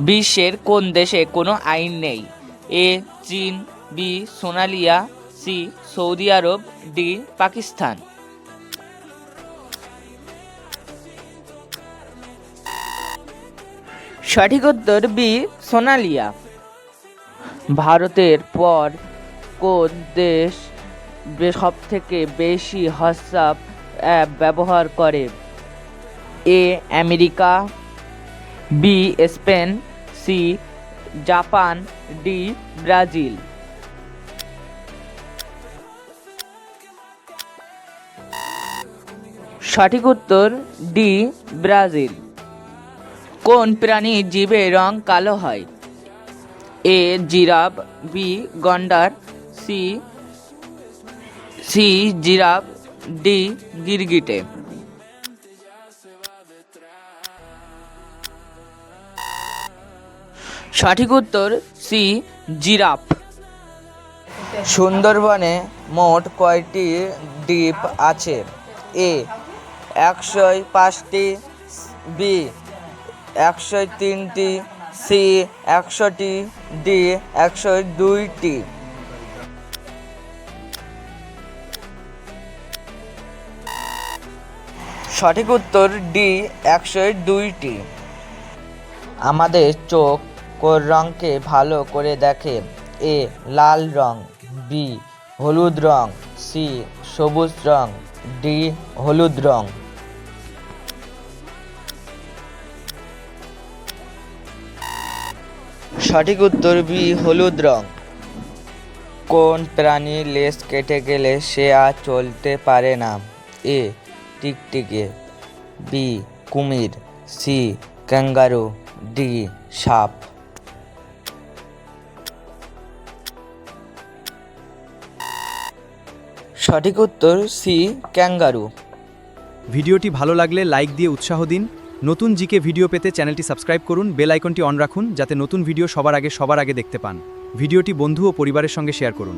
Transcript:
বিশ্বের কোন দেশে কোনো আইন নেই? এ চীন, বি সোমালিয়া, সি সৌদি আরব, ডি পাকিস্তান। সঠিক উত্তর বি সোমালিয়া। ভারতের পর কোন দেশ সবথেকে বেশি হোয়াটসঅ্যাপ অ্যাপ ব্যবহার করে? A America, B Spain, C Japan, D Brazil. সঠিক উত্তর ডি ব্রাজিল। কোন প্রাণীর জিভের রং কালো হয়? এ জিরাফ, বি গন্ডার, সি জিরাফ, ডি গিরগিটে। সঠিক উত্তর সি জিরাফ। সুন্দরবনে মোট কয়টি দ্বীপ আছে? এ 105টি, বি 103টি, সি 100টি, ডি 102টি। সঠিক উত্তর ডি 102টি। আমাদের চোখ কোন রঙকে ভালো করে দেখে? এ লাল রং, বি হলুদ রং, সি সবুজ রং, ডি হলুদ রং। সঠিক উত্তর বি হলুদ রং। কোন প্রাণীর লেজ কেটে গেলে সে আর চলতে পারে না? এ টিকটিকি, বি কুমির, সি ক্যাঙ্গারু, ডি সাপ। সঠিক উত্তর সি ক্যাঙ্গারু। ভিডিওটি ভালো লাগলে লাইক দিয়ে উৎসাহ দিন। নতুন জিকে ভিডিও পেতে চ্যানেলটি সাবস্ক্রাইব করুন, বেল আইকনটি অন রাখুন যাতে নতুন ভিডিও সবার আগে দেখতে পান। ভিডিওটি বন্ধু ও পরিবারের সঙ্গে শেয়ার করুন।